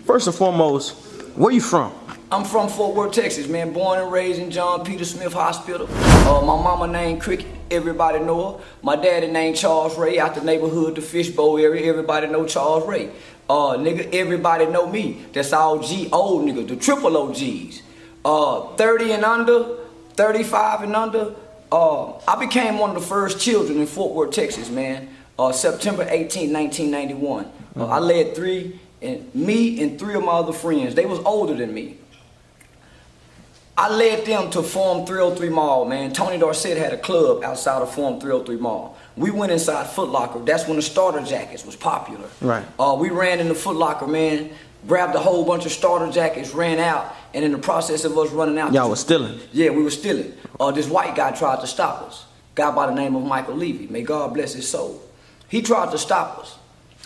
First and foremost, where you from? I'm from Fort Worth, Texas, man. Born and raised in John Peter Smith Hospital. My mama named Cricket, everybody know her. My daddy named Charles Ray, out the neighborhood, the Fishbowl area, everybody know Charles Ray. Nigga, everybody know me. That's all G old niggas, the triple OGs. 30 and under, 35 and under. I became one of the first children in Fort Worth, Texas, man. September 18, 1991. I led me and three of my other friends. They was older than me. I led them to Forum 303 Mall, man. Tony Dorsett had a club outside of Forum 303 Mall. We went inside Foot Locker. That's when the starter jackets was popular. Right. We ran in the Foot Locker, man. Grabbed a whole bunch of starter jackets, ran out, and in the process of us running out, y'all was stealing? Yeah, we were stealing. This white guy tried to stop us. Guy by the name of Michael Levy. May God bless his soul. He tried to stop us.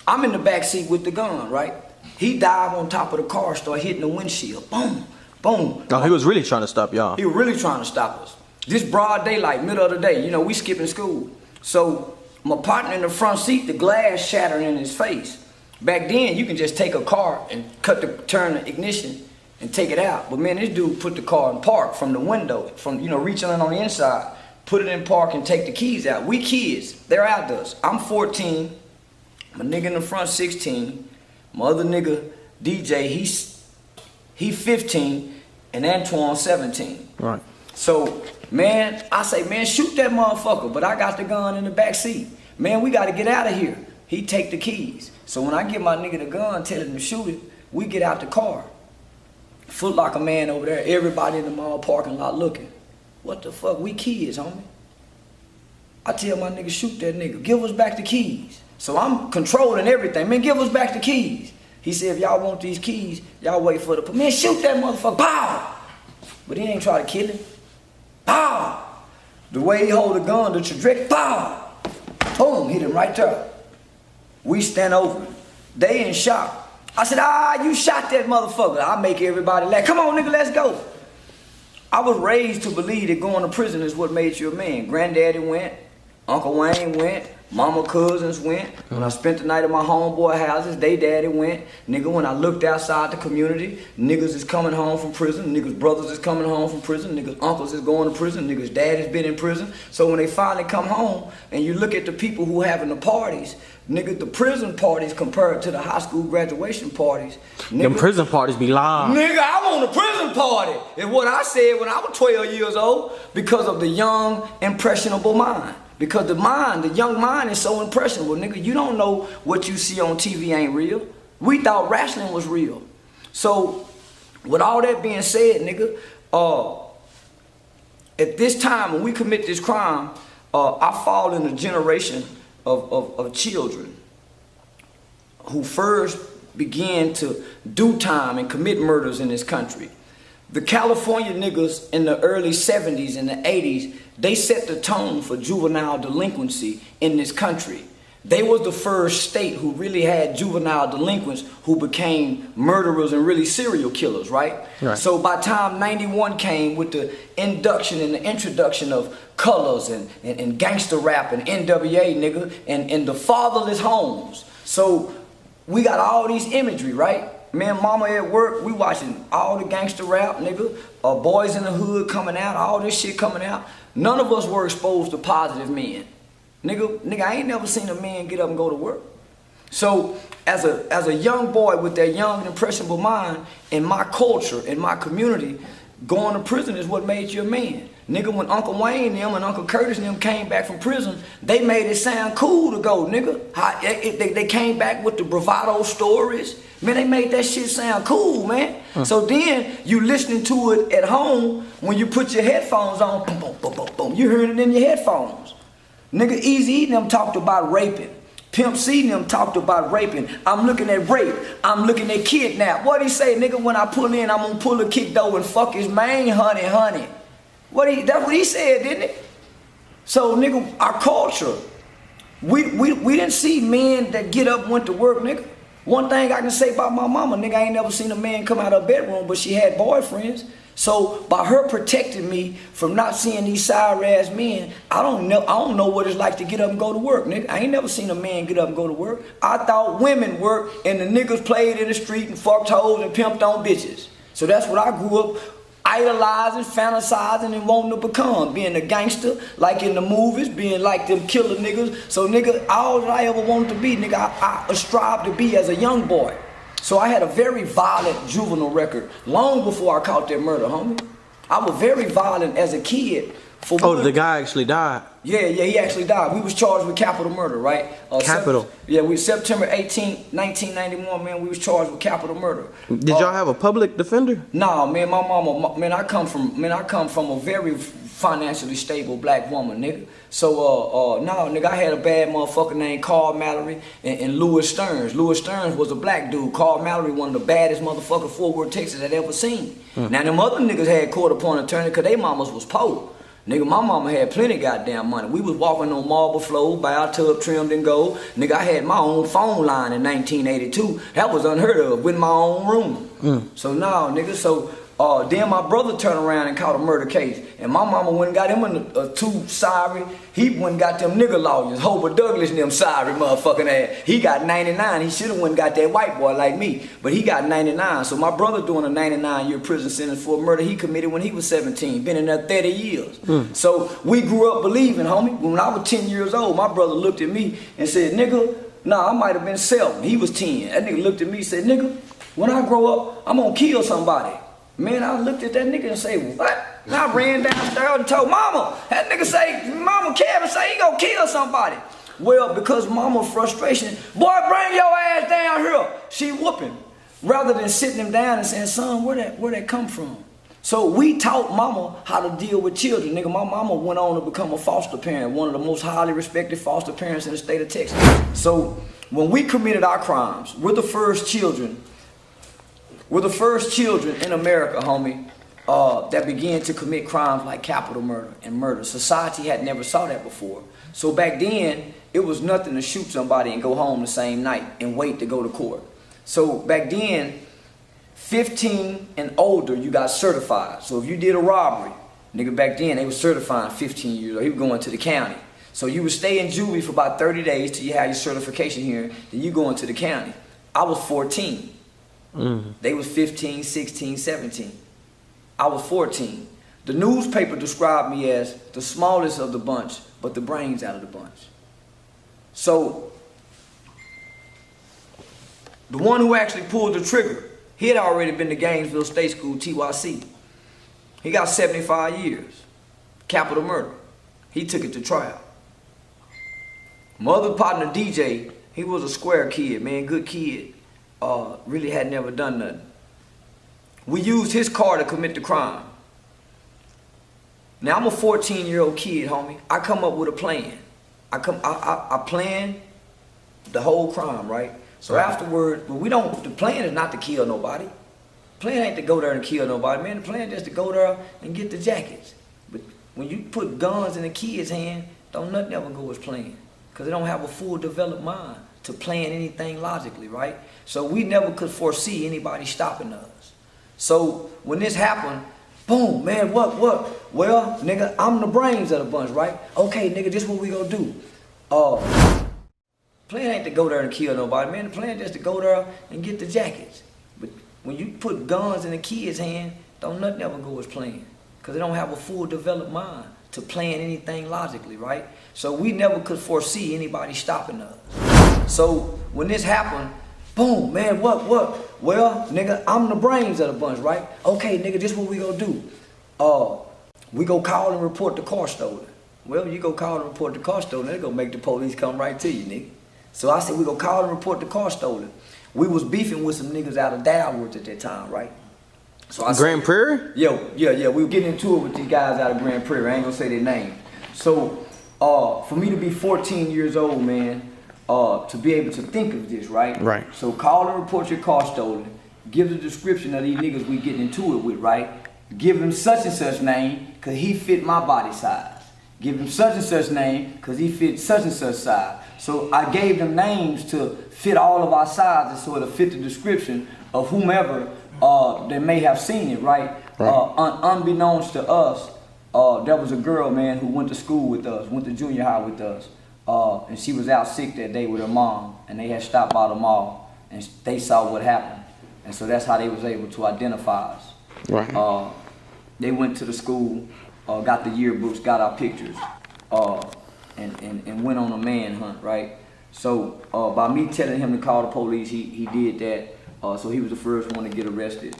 I'm in the back seat with the gun, right? He dived on top of the car, started hitting the windshield. Boom, boom. Oh, he was really trying to stop y'all. He was really trying to stop us. This broad daylight, middle of the day, you know, we skipping school. So my partner in the front seat, the glass shattering in his face. Back then, you can just take a car and turn the ignition and take it out. But man, this dude put the car in park from the window, from, you know, reaching in on the inside, put it in park and take the keys out. We kids, they're out us. I'm 14, my nigga in the front 16, my other nigga, DJ, he 15, and Antoine 17. Right. So, man, I say, man, shoot that motherfucker, but I got the gun in the back seat. Man, we gotta get out of here. He take the keys. So when I give my nigga the gun, tell him to shoot it, we get out the car. Foot Locker man over there, everybody in the mall parking lot looking. What the fuck, we kids, homie. I tell my nigga, shoot that nigga, give us back the keys. So I'm controlling everything, man, give us back the keys. He said, if y'all want these keys, y'all wait for the, man, shoot that motherfucker, pow! But he ain't try to kill him. Pow! The way he hold the gun, the trajectory, pow! Boom, hit him right there. We stand over. They in shock. I said, you shot that motherfucker. I make everybody laugh. Come on, nigga, let's go. I was raised to believe that going to prison is what made you a man. Granddaddy went, Uncle Wayne went, mama cousins went. When I spent the night at my homeboy houses, they daddy went. Nigga, when I looked outside the community, niggas is coming home from prison, niggas brothers is coming home from prison, niggas uncles is going to prison, niggas daddy's been in prison. So when they finally come home and you look at the people who having the parties, nigga, the prison parties compared to the high school graduation parties. Nigga, them prison parties be live. Nigga, I want a prison party, is what I said when I was 12 years old, because of the young, impressionable mind. Because the mind, the young mind is so impressionable, nigga. You don't know what you see on TV ain't real. We thought wrestling was real. So, with all that being said, nigga, at this time when we commit this crime, I fall in a generation of children who first began to do time and commit murders in this country. The California niggas in the early 70s and the 80s, they set the tone for juvenile delinquency in this country. They was the first state who really had juvenile delinquents who became murderers and really serial killers, right? So by time 91 came with the induction and the introduction of colors and gangster rap and NWA, nigga, and the fatherless homes. So we got all these imagery, right? Me and mama at work, we watching all the gangster rap, nigga, Boys in the Hood coming out, all this shit coming out. None of us were exposed to positive men. Nigga, I ain't never seen a man get up and go to work. So, as a young boy with that young and impressionable mind, in my culture, in my community, going to prison is what made you a man. Nigga, when Uncle Wayne and them and Uncle Curtis and them came back from prison, they made it sound cool to go, nigga. They came back with the bravado stories. Man, they made that shit sound cool, man. So then, you listening to it at home, when you put your headphones on, boom, boom, boom, boom, boom, you hearing it in your headphones. Nigga, Eazy-E them talked about raping. Pimp C them talked about raping. I'm looking at rape. I'm looking at kidnap. What he say, nigga, when I pull in, I'm gonna pull a kick though and fuck his main honey. That's what he said, didn't it? So, nigga, our culture, we didn't see men that get up and went to work, nigga. One thing I can say about my mama, nigga, I ain't never seen a man come out of her bedroom, but she had boyfriends. So by her protecting me from not seeing these sorry ass men, I don't know what it's like to get up and go to work, nigga. I ain't never seen a man get up and go to work. I thought women worked and the niggas played in the street and fucked hoes and pimped on bitches. So that's what I grew up idolizing, fantasizing, and wanting to become. Being a gangster, like in the movies, being like them killer niggas. So nigga, all that I ever wanted to be, nigga, I strive to be as a young boy. So I had a very violent juvenile record long before I caught that murder, homie. I was very violent as a kid. The guy actually died? Yeah, he actually died. We was charged with capital murder, right? Capital? September 18th, 1991, man, we was charged with capital murder. Did y'all have a public defender? Nah, man, my mama, I come from a very financially stable black woman, nigga. So, nigga, I had a bad motherfucker named Carl Mallory and Louis Stearns. Louis Stearns was a black dude. Carl Mallory, one of the baddest motherfuckers Fort Worth, Texas I'd ever seen. Now, them other niggas had court-appointed attorney because they mamas was poor. Nigga, my mama had plenty goddamn money. We was walking on marble floors, by our tub trimmed in gold. Nigga, I had my own phone line in 1982. That was unheard of, with my own room. So now, nigga, then my brother turned around and caught a murder case. And my mama went and got him in a two sorry. He went and got them nigga lawyers, Hobart Douglas and them sorry motherfucking ass. He got 99. He should have went and got that white boy like me. But he got 99. So my brother doing a 99-year prison sentence for a murder he committed when he was 17. Been in there 30 years. So we grew up believing, homie. When I was 10 years old, my brother looked at me and said, nigga, nah, I might have been 7. He was 10. That nigga looked at me and said, nigga, when I grow up, I'm gonna kill somebody. Man, I looked at that nigga and say, what? And I ran downstairs and told mama. That nigga say, mama Kevin say he gonna kill somebody. Well, because mama frustration, boy, bring your ass down here. She whooping. Rather than sitting him down and saying, son, where that come from? So we taught mama how to deal with children. Nigga, my mama went on to become a foster parent, one of the most highly respected foster parents in the state of Texas. So when we committed our crimes, we're the first children in America, homie, that began to commit crimes like capital murder and murder. Society had never saw that before. So back then, it was nothing to shoot somebody and go home the same night and wait to go to court. So back then, 15 and older, you got certified. So if you did a robbery, nigga, back then, they were certifying 15 years old. He was going to the county. So you would stay in Juvi for about 30 days till you had your certification here, then you go into the county. I was 14. They was 15, 16, 17. I was 14. The newspaper described me as the smallest of the bunch, but the brains out of the bunch. So, the one who actually pulled the trigger, he had already been to Gainesville State School, TYC. He got 75 years. Capital murder. He took it to trial. My other partner, DJ, he was a square kid, man, good kid. Really had never done nothing. We used his car to commit the crime. Now I'm a 14-year-old kid, homie. I come up with a plan. I plan the whole crime, right? So afterward, the plan is not to kill nobody. The plan ain't to go there and kill nobody, man. The plan is to go there and get the jackets. But when you put guns in a kid's hand, don't nothing ever go as planned. Because they don't have a full developed mind to plan anything logically, right? So we never could foresee anybody stopping us. So when this happened, boom, man, what? Well, nigga, I'm the brains of the bunch, right? Okay, nigga, this what we gonna do. Plan ain't to go there and kill nobody, man. The plan is to go there and get the jackets. But when you put guns in a kid's hand, don't nothing ever go as planned. Because they don't have a full developed mind to plan anything logically, right? So we never could foresee anybody stopping us. So when this happened, boom, man, what? Well, nigga, I'm the brains of the bunch, right? Okay, nigga, this what we gonna do. We go call and report the car stolen. Well, you go call and report the car stolen, they're gonna make the police come right to you, nigga. So I said, we go call and report the car stolen. We was beefing with some niggas out of Dalworth at that time, right? So I Grand Prairie? Yeah. We were getting into it with these guys out of Grand Prairie. I ain't gonna say their name. So, for me to be 14 years old, man, to be able to think of this, right? Right. So call and report your car stolen. Give the description of these niggas we getting into it with, right? Give him such and such name, cause he fit my body size. Give him such and such name, cause he fit such and such size. So I gave them names to fit all of our sizes so it'll fit the description of whomever they may have seen it, right? Right. Unbeknownst to us, there was a girl, man, who went to school with us, went to junior high with us, and she was out sick that day with her mom, and they had stopped by the mall, and they saw what happened, and so that's how they was able to identify us. Right. They went to the school, got the yearbooks, got our pictures, and went on a manhunt, right? So by me telling him to call the police, he did that. So he was the first one to get arrested.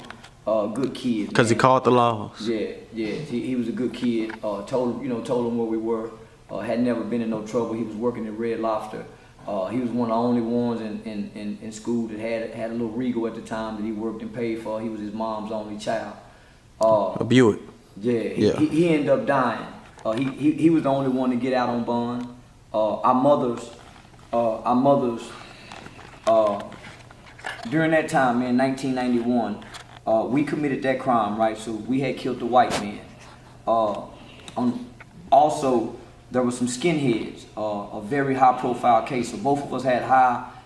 Good kid. Because he called the laws. Yeah. He was a good kid. Told him where we were. Had never been in no trouble. He was working at Red Lobster. He was one of the only ones in school that had a little Regal at the time that he worked and paid for. He was his mom's only child. A Buick. Yeah. He ended up dying. He was the only one to get out on bond. Our mothers, during that time, man, 1991, we committed that crime, right? So we had killed the white man. Also, there were some skinheads, a very high-profile case. So both of us had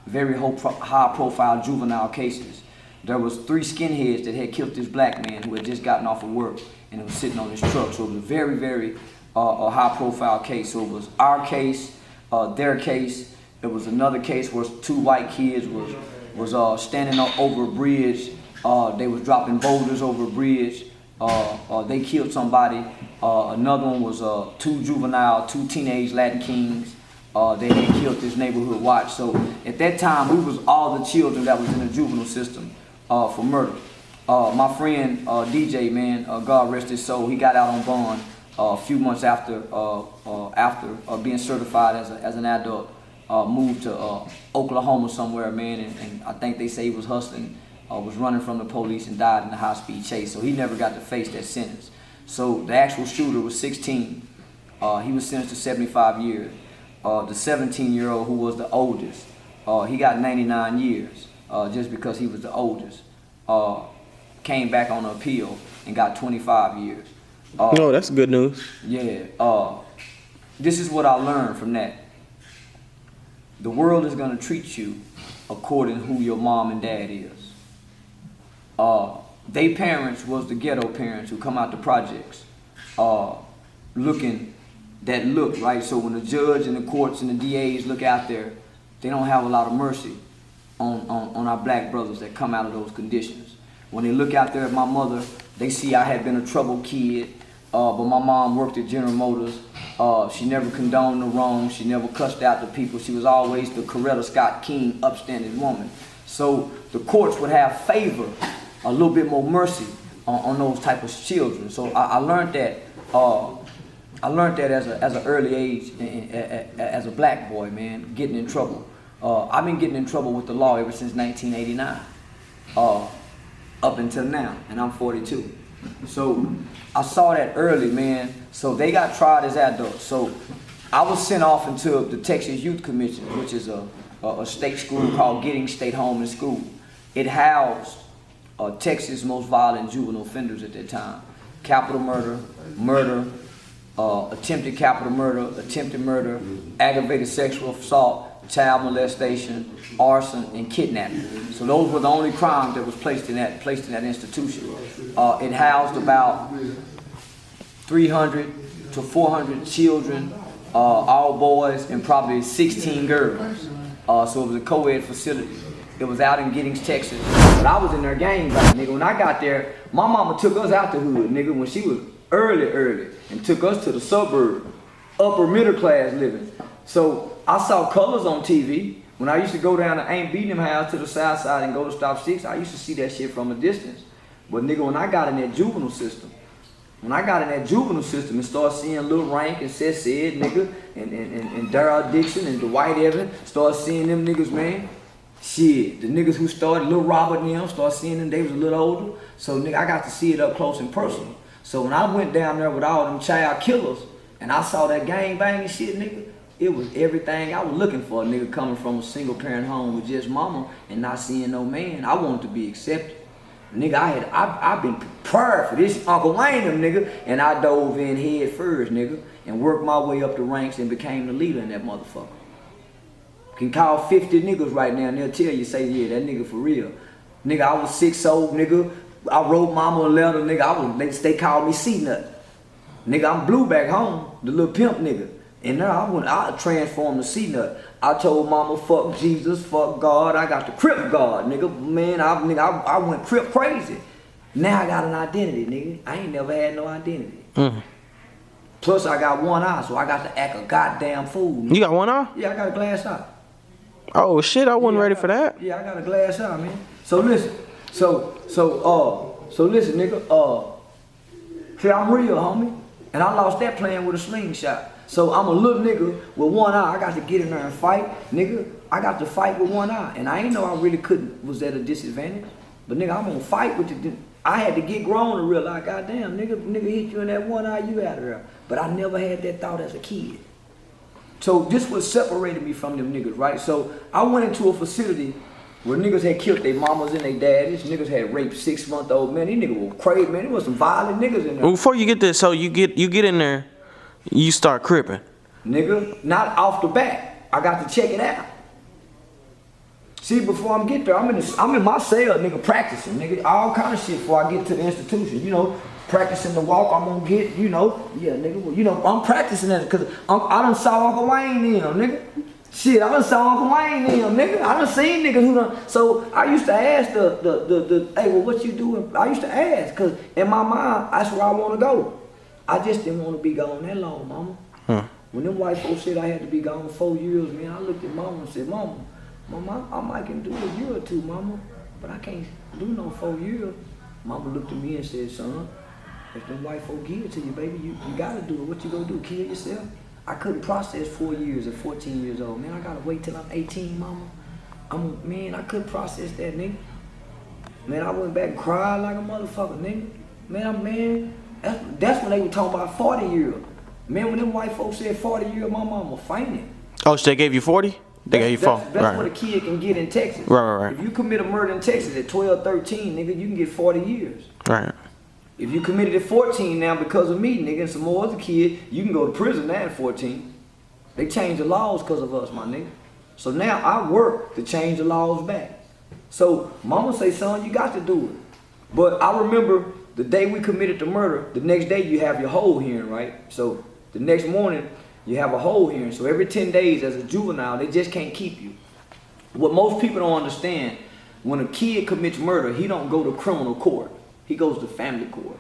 very high-profile juvenile cases. There was 3 skinheads that had killed this black man who had just gotten off of work and was sitting on his truck. So it was a very, very high-profile case. So it was our case, their case. It was another case where 2 white kids was standing up over a bridge. They was dropping boulders over a bridge. They killed somebody. Another one was 2 juvenile, 2 teenage Latin kings. They had killed this neighborhood watch. So at that time, we was all the children that was in the juvenile system for murder. My friend DJ, man, God rest his soul, he got out on bond a few months after being certified as an adult. Moved to Oklahoma somewhere, man, and I think they say he was hustling, was running from the police and died in a high-speed chase. So he never got to face that sentence. So the actual shooter was 16. He was sentenced to 75 years. The 17-year-old, who was the oldest, he got 99 years just because he was the oldest. Came back on appeal and got 25 years. No, that's good news. Yeah. This is what I learned from that. The world is going to treat you according to who your mom and dad is. They parents was the ghetto parents who come out the projects looking that look, right? So when the judge and the courts and the DAs look out there, they don't have a lot of mercy on our black brothers that come out of those conditions. When they look out there at my mother, they see I had been a troubled kid, but my mom worked at General Motors. She never condoned the wrong. She never cussed out the people. She was always the Coretta Scott King, upstanding woman. So the courts would have favor, a little bit more mercy on those type of children. So I learned that. I learned that as an early age, as a black boy, man, getting in trouble. I've been getting in trouble with the law ever since 1989, up until now, and I'm 42. So I saw that early, man. So they got tried as adults. So I was sent off into the Texas Youth Commission, which is a state school called Giddings State Home and School. It housed Texas' most violent juvenile offenders at that time: capital murder, attempted capital murder, attempted murder, aggravated sexual assault, child molestation, arson, and kidnapping. So those were the only crimes that was placed in that institution. It housed about 300 to 400 children, all boys, and probably 16 girls. So it was a co-ed facility. It was out in Giddings, Texas. But I was in there gang banging, nigga. When I got there, my mama took us out the hood, nigga, when she was early, and took us to the suburb, upper middle class living. So I saw colors on TV. When I used to go down to Ain't Beating House to the south side and go to Stop 6, I used to see that shit from a distance. But nigga, when I got in that juvenile system, and started seeing Lil Rank and Seth Said, nigga, and Darryl Dixon and Dwight Evans, started seeing them niggas, man. Shit, the niggas who started, Lil Robert and them, started seeing them, they was a little older. So nigga, I got to see it up close and personal. So when I went down there with all them child killers, and I saw that gang banging shit, nigga, it was everything I was looking for, a nigga coming from a single parent home with just mama and not seeing no man. I wanted to be accepted. Nigga, I've been prepared for this, Uncle Wayne them, nigga, and I dove in head first, nigga, and worked my way up the ranks and became the leader in that motherfucker. Can call 50 niggas right now and they'll tell you, say, yeah, that nigga for real. Nigga, I was 6'0", nigga, I wrote mama a letter, nigga. They called me C-Nut. Nigga, I'm blue back home, the little pimp nigga. And now I transformed to C-Nut. I told mama, fuck Jesus, fuck God. I got the Crip God, nigga. Man, I went Crip crazy. Now I got an identity, nigga. I ain't never had no identity. Plus I got one eye, so I got to act a goddamn fool. Nigga. You got one eye? Yeah, I got a glass eye. Oh shit, I wasn't ready for that. Yeah, I got a glass eye, man. So listen, so listen, nigga. See, I'm real, homie, and I lost that playing with a slingshot. So I'm a little nigga with one eye. I got to get in there and fight, nigga. I got to fight with one eye, and I ain't know I really was at a disadvantage. But nigga, I'm gonna fight with the. I had to get grown to realize, goddamn, nigga hit you in that one eye, you out of there. But I never had that thought as a kid. So this what separated me from them niggas, right? So I went into a facility where niggas had killed their mamas and their daddies. Niggas had raped 6-month-old men. These niggas were crazy, man. There was some violent niggas in there. Well, before you get this, so you get in there, you start cripping. Nigga, not off the bat. I got to check it out. See, before I get there, I'm in my cell, nigga, practicing, nigga, all kind of shit before I get to the institution. You know, practicing the walk I'm gonna get, you know, yeah, nigga, you know, I'm practicing that because I done saw Uncle Wayne in them, nigga. Shit, I done saw Uncle Wayne in them, nigga. I done seen niggas who done. So I used to ask the hey, well, what you doing? I used to ask, because in my mind, that's where I want to go. I just didn't want to be gone that long, mama. When them white folks said I had to be gone 4 years, man, I looked at mama and said, Mama, I might can do a year or two, mama, but I can't do no 4 years. Mama looked at me and said, son, if them white folk give it to you, baby, you gotta do it. What you gonna do, kill yourself? I couldn't process 4 years at 14 years old. Man, I gotta wait till I'm 18, mama. Man, I couldn't process that, nigga. Man, I went back and cried like a motherfucker, nigga. Man, that's when they were talking about 40 years. Man, when them white folks said 40 years, my mama fainted. Oh, so they gave you 40? They gave you 4. That's right. What a kid can get in Texas. Right. If you commit a murder in Texas at 12, 13, nigga, you can get 40 years. Right. If you committed at 14 now because of me, nigga, and some more other kid, you can go to prison now at 14. They changed the laws because of us, my nigga. So now I work to change the laws back. So mama say, son, you got to do it. But I remember the day we committed the murder, the next day you have your whole hearing, right? So the next morning, you have a whole hearing. So every 10 days as a juvenile, they just can't keep you. What most people don't understand, when a kid commits murder, he don't go to criminal court. He goes to family court.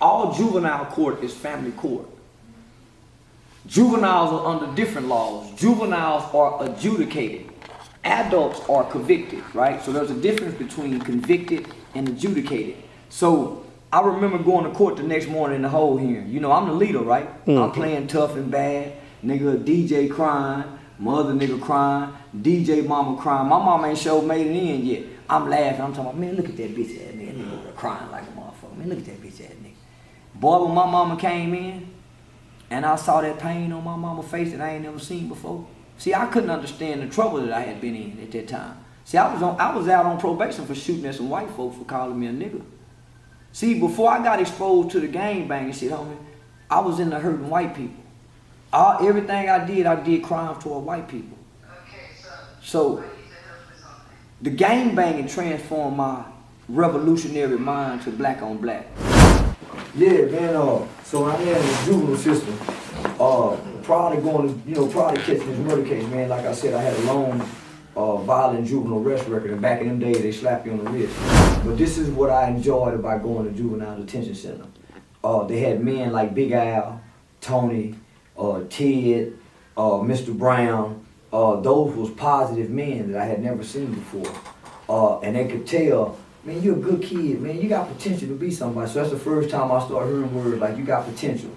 All juvenile court is family court. Juveniles are under different laws. Juveniles are adjudicated. Adults are convicted, right? So there's a difference between convicted and adjudicated. So I remember going to court the next morning in the whole hearing. You know, I'm the leader, right? I'm playing tough and bad. Nigga, DJ crying, mother nigga crying, DJ mama crying. My mama ain't sure made it in yet. I'm laughing. I'm talking about, man, look at that bitch ass nigga. Nigga crying like a motherfucker. Man, look at that bitch ass nigga. Boy, when my mama came in and I saw that pain on my mama's face that I ain't never seen before. See, I couldn't understand the trouble that I had been in at that time. See, I was out on probation for shooting at some white folks for calling me a nigga. See, before I got exposed to the gangbanging shit, homie, I was into hurting white people. Everything I did crimes toward white people. So the gangbanging transformed my revolutionary mind to black on black. Yeah, man, so I'm in the juvenile system. Probably catching this murder case, man. Like I said, I had a long violent juvenile arrest record, and back in them days, they slapped you on the wrist. But this is what I enjoyed about going to juvenile detention center. They had men like Big Al, Tony, Ted, Mr. Brown. Those was positive men that I had never seen before. And they could tell, man, you're a good kid, man. You got potential to be somebody. So that's the first time I started hearing words like, you got potential.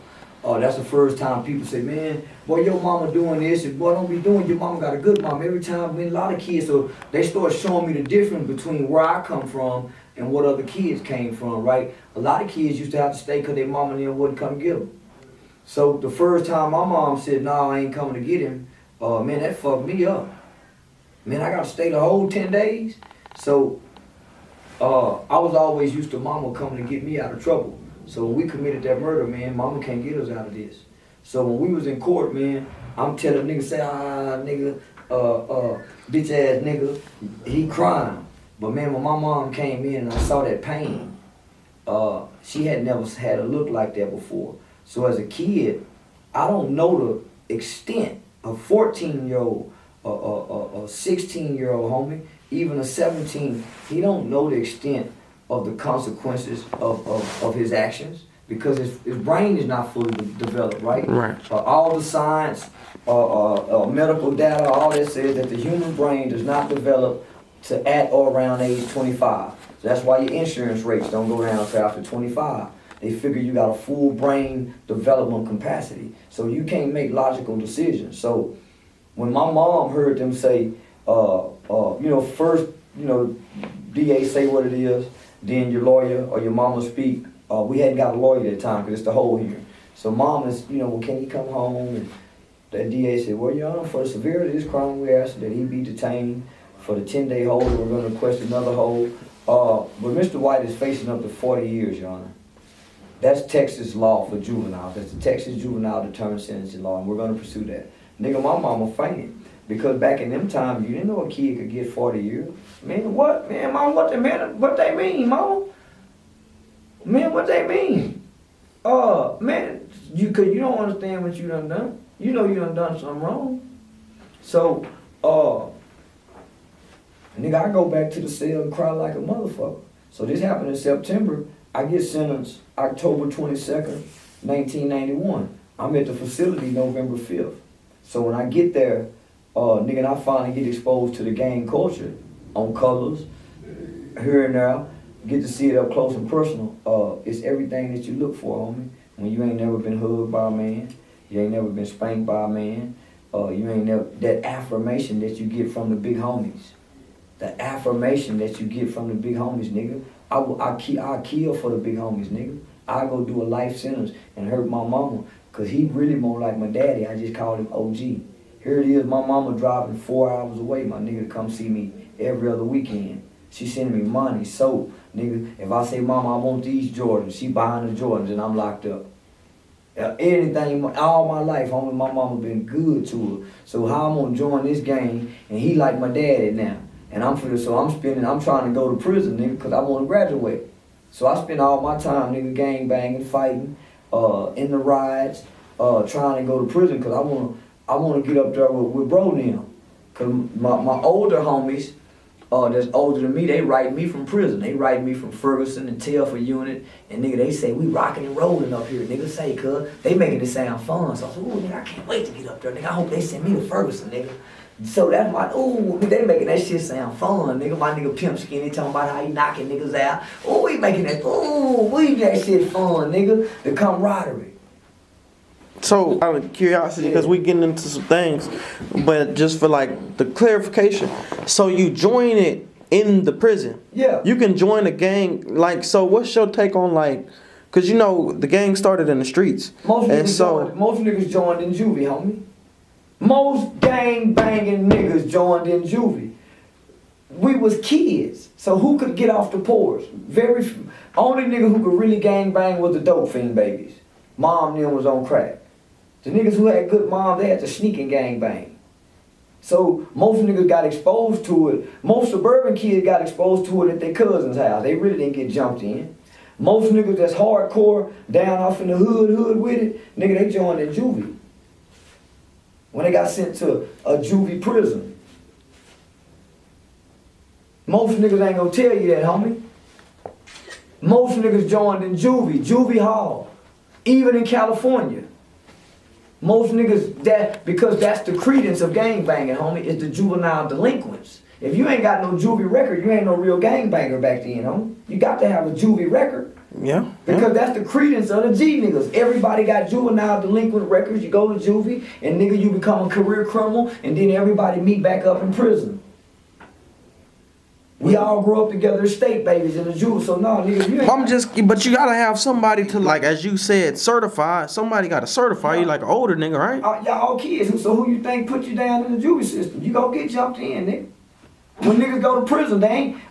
That's the first time people say, man, boy, your mama doing this, and boy, don't be doing, your mama got a good mom. Every time, man, a lot of kids, so they start showing me the difference between where I come from and what other kids came from, right? A lot of kids used to have to stay because their mama and them wouldn't come get them. So the first time my mom said, nah, I ain't coming to get him, man, that fucked me up. Man, I got to stay the whole 10 days. So I was always used to mama coming to get me out of trouble. So when we committed that murder, man, mama can't get us out of this. So when we was in court, man, I'm telling niggas, say, nigga, bitch ass nigga, he crying. But man, when my mom came in and I saw that pain, she had never had a look like that before. So as a kid, I don't know the extent of 14-year-old, a 16-year-old homie, even a 17. He don't know the extent of the consequences of his actions because his brain is not fully developed, right? Right. All the science, medical data, all that says that the human brain does not develop to at or around age 25. So that's why your insurance rates don't go down until after 25. They figure you got a full brain development capacity. So you can't make logical decisions. So when my mom heard them say, first, DA say what it is, then your lawyer or your mama speak. We hadn't got a lawyer at the time because it's the whole hearing. So mom is, can he come home? And that DA said, well, Your Honor, for the severity of this crime, we ask that he be detained for the 10-day hold. We're going to request another hold. But Mr. White is facing up to 40 years, Your Honor. That's Texas law for juveniles. That's the Texas Juvenile Deterrent Sentencing Law, and we're going to pursue that. Nigga, my mama fainted. Because back in them times, you didn't know a kid could get 40 years. Man, what? Man, mom, what they mean, mama? Man, what they mean? Man, you don't understand what you done. You know you done something wrong. So, nigga, I go back to the cell and cry like a motherfucker. So this happened in September. I get sentenced October 22nd, 1991. I'm at the facility November 5th. So when I get there, nigga, and I finally get exposed to the gang culture on colors, here and there. Get to see it up close and personal. It's everything that you look for, homie. When you ain't never been hugged by a man, you ain't never been spanked by a man, you ain't never, that affirmation that you get from the big homies. The affirmation that you get from the big homies, nigga. I kill for the big homies, nigga. I go do a life sentence and hurt my mama, cause he really more like my daddy. I just called him OG. Here it is, my mama driving 4 hours away, my nigga, to come see me every other weekend. She sending me money, so, nigga, if I say, Mama, I want these Jordans, she buying the Jordans and I'm locked up. Anything, all my life, homie, my mama been good to her. So how I'm gonna join this gang and he like my daddy now. And I'm trying to go to prison, nigga, cause I wanna graduate. So I spend all my time, nigga, gang banging, fighting, in the rides, trying to go to prison cause I wanna get up there with bro now. Cause my older homies, that's older than me, they write me from prison. They write me from Ferguson and Telford unit. And nigga, they say, we rocking and rolling up here. Nigga say, cuz, they making it sound fun. So I said, ooh, nigga, I can't wait to get up there. Nigga, I hope they send me to Ferguson, nigga. So that's my, ooh, they making that shit sound fun, nigga. My nigga Pimp Skinny talking about how he knocking niggas out. Ooh, we making that, ooh, we that shit fun, nigga. The camaraderie. So, out of curiosity, because we getting into some things, but just for like the clarification, so you join it in the prison. Yeah. You can join a gang, like, so what's your take on like, because the gang started in the streets. Most niggas joined in Juvi, homie. Most gang banging niggas joined in Juvi. We was kids, so who could get off the porch? Very few. Only nigga who could really gang bang was the dope fiend babies. Mom then was on crack. The niggas who had good mom, they had to sneak and gang bang. So most niggas got exposed to it. Most suburban kids got exposed to it at their cousin's house. They really didn't get jumped in. Most niggas that's hardcore, down off in the hood with it, nigga, they joined in Juvi. When they got sent to a Juvi prison. Most niggas ain't gonna tell you that, homie. Most niggas joined in Juvi Hall. Even in California. Most niggas, because that's the credence of gang banging, homie, is the juvenile delinquents. If you ain't got no juvie record, you ain't no real gang banger back then, homie. You got to have a juvie record. Yeah. Because that's the credence of the G niggas. Everybody got juvenile delinquent records. You go to juvie, and nigga, you become a career criminal, and then everybody meet back up in prison. We all grew up together as state babies in the juvie, so no, nigga, you ain't. But you gotta have somebody to, like, as you said, certify. Somebody gotta certify you like an older nigga, right? Y'all all kids, so who you think put you down in the juvie system? You gonna get jumped in, nigga. When niggas go to prison,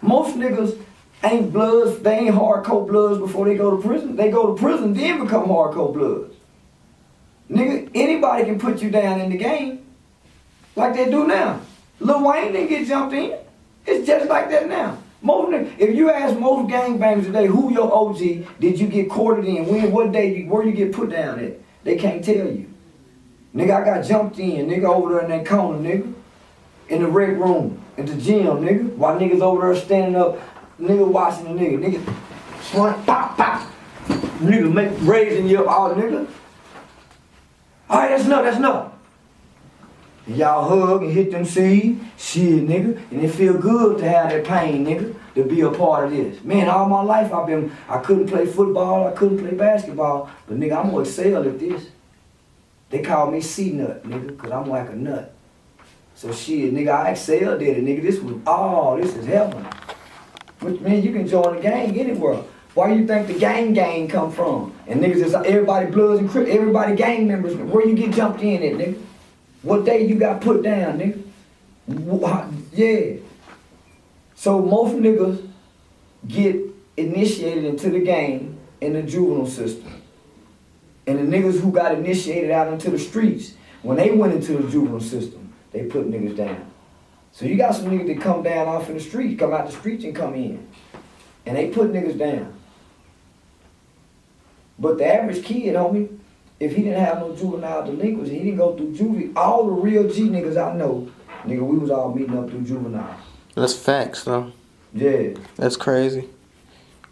most niggas ain't bloods, they ain't hardcore bloods before they go to prison. They go to prison, then become hardcore bloods. Nigga, anybody can put you down in the game, like they do now. Lil Wayne didn't get jumped in. It's just like that now. Most niggas, if you ask most gangbangers today, who your OG, did you get courted in? When, what day, where you get put down at? They can't tell you. Nigga, I got jumped in, nigga, over there in that corner, nigga. In the rec room, at the gym, nigga. While niggas over there standing up, nigga watching the nigga. Nigga, swing, pop, pop. Nigga raising you up, all nigga. Alright, that's enough. And y'all hug and hit them seeds, shit, nigga. And it feel good to have that pain, nigga, to be a part of this. Man, all my life I couldn't play football, I couldn't play basketball, but nigga, I'm gonna excel at this. They call me C-nut, nigga, cause I'm like a nut. So shit, nigga, I excelled at it, nigga. This is heaven. But man, you can join the gang anywhere. Why you think the gang come from? And niggas is everybody Bloods and Crips, everybody gang members. Where you get jumped in at, nigga? What day you got put down, nigga? Yeah. So most niggas get initiated into the gang in the juvenile system. And the niggas who got initiated out into the streets, when they went into the juvenile system, they put niggas down. So you got some niggas that come down off in the streets, come out the streets and come in. And they put niggas down. But the average kid, homie, if he didn't have no juvenile delinquency, he didn't go through juvie, all the real G niggas I know, nigga, we was all meeting up through juvenile. That's facts, though. Yeah. That's crazy.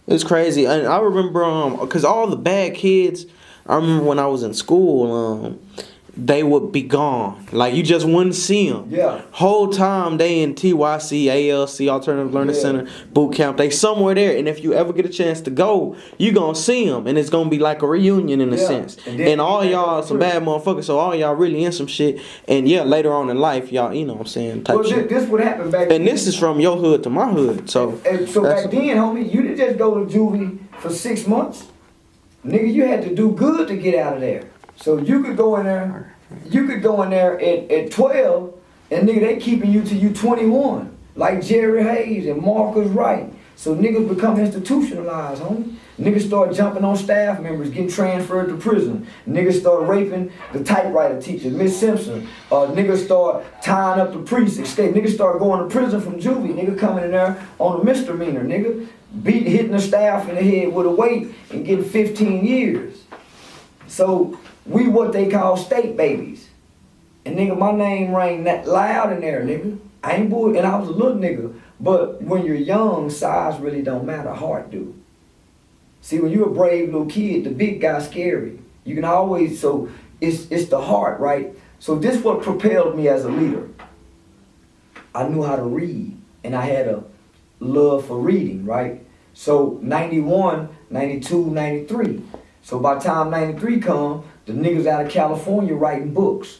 It's crazy. And I remember, cause all the bad kids, I remember when I was in school, they would be gone. Like, you just wouldn't see them. Yeah. Whole time they in TYC, ALC, Alternative Learning Center, boot camp. They somewhere there. And if you ever get a chance to go, you gonna see them. And it's gonna be like a reunion in a sense. And all y'all some bad motherfuckers. So all y'all really in some shit. And yeah, later on in life, y'all, you know what I'm saying, type shit. This what happened back then. And this is from your hood to my hood. So back then, homie, you didn't just go to juvie for 6 months. Nigga, you had to do good to get out of there. So you could go in there at 12, and nigga, they keeping you till you 21. Like Jerry Hayes and Marcus Wright. So niggas become institutionalized, homie. Niggas start jumping on staff members, getting transferred to prison. Niggas start raping the typewriter teacher, Miss Simpson. Niggas start tying up the priest, escape. Niggas start going to prison from juvie. Nigga coming in there on a misdemeanor, nigga. Hitting the staff in the head with a weight and getting 15 years. So we what they call state babies. And nigga, my name rang that loud in there, nigga. I ain't bull, and I was a little nigga. But when you're young, size really don't matter, heart do. See, when you're a brave little kid, the big guy's scary. You can always, so it's the heart, right? So this what propelled me as a leader. I knew how to read, and I had a love for reading, right? So 91, 92, 93. So by the time 93 come, the niggas out of California writing books.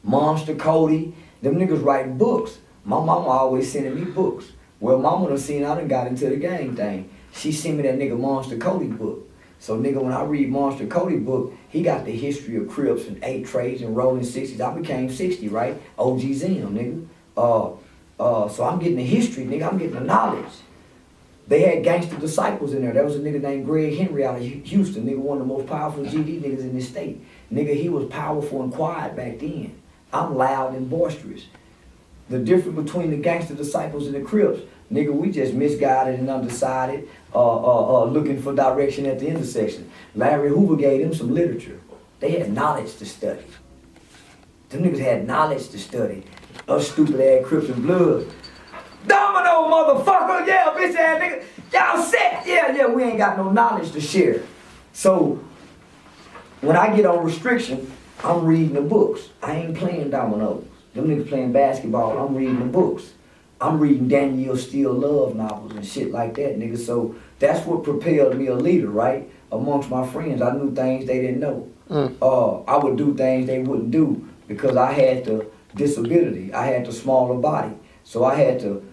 Monster Cody, them niggas writing books. My mama always sending me books. Well, mama done seen I done got into the gang thing. She sent me that nigga Monster Cody book. So nigga, when I read Monster Cody book, he got the history of Crips and 8 trades and rolling 60s. I became 60, right? OG Zim, nigga. So I'm getting the history, nigga. I'm getting the knowledge. They had gangster disciples in there. There was a nigga named Greg Henry out of Houston. Nigga, one of the most powerful GD niggas in this state. Nigga, he was powerful and quiet back then. I'm loud and boisterous. The difference between the gangster disciples and the Crips, nigga, we just misguided and undecided, looking for direction at the intersection. Larry Hoover gave them some literature. They had knowledge to study. Them niggas had knowledge to study. Us stupid ass Crips and Bloods. Domino, motherfucker, yeah, bitch ass nigga. Y'all set, yeah, we ain't got no knowledge to share. So, when I get on restriction, I'm reading the books. I ain't playing dominoes. Them niggas playing basketball, I'm reading the books. I'm reading Danielle Steele love novels and shit like that, nigga. So, that's what propelled me a leader, right? Amongst my friends, I knew things they didn't know. I would do things they wouldn't do because I had the disability. I had the smaller body. So I had to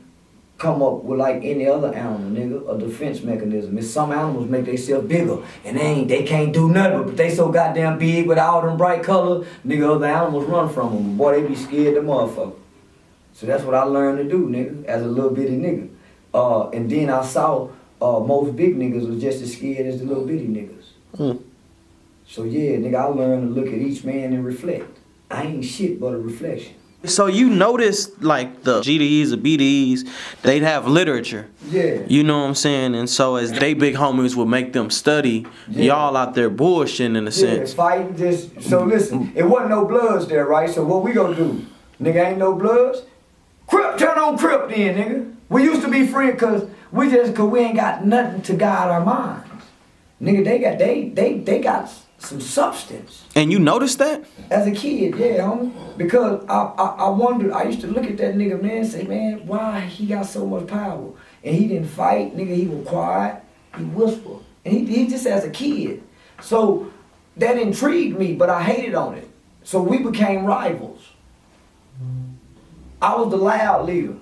come up with like any other animal, nigga, a defense mechanism. And some animals make themselves bigger, and they can't do nothing, but they so goddamn big with all them bright colors, nigga, other animals run from them. Boy, they be scared the motherfucker. So that's what I learned to do, nigga, as a little bitty nigga. And then I saw most big niggas was just as scared as the little bitty niggas. So yeah, nigga, I learned to look at each man and reflect. I ain't shit but a reflection. So you notice like the GDs or BDs, they'd have literature. Yeah. You know what I'm saying? And so as they big homies would make them study, y'all out there bullshitting in a sense. Fighting just, so listen, it wasn't no bloods there, right? So what we gonna do? Nigga, ain't no bloods? Crip, turn on Crip then, nigga. We used to be friends cause we ain't got nothing to guide our minds. Nigga, they got some substance. And you noticed that? As a kid, yeah, homie. Because I wondered, I used to look at that nigga, man, and say, man, why he got so much power? And he didn't fight, nigga, he was quiet, he whispered. And he just as a kid. So that intrigued me, but I hated on it. So we became rivals. I was the loud leader.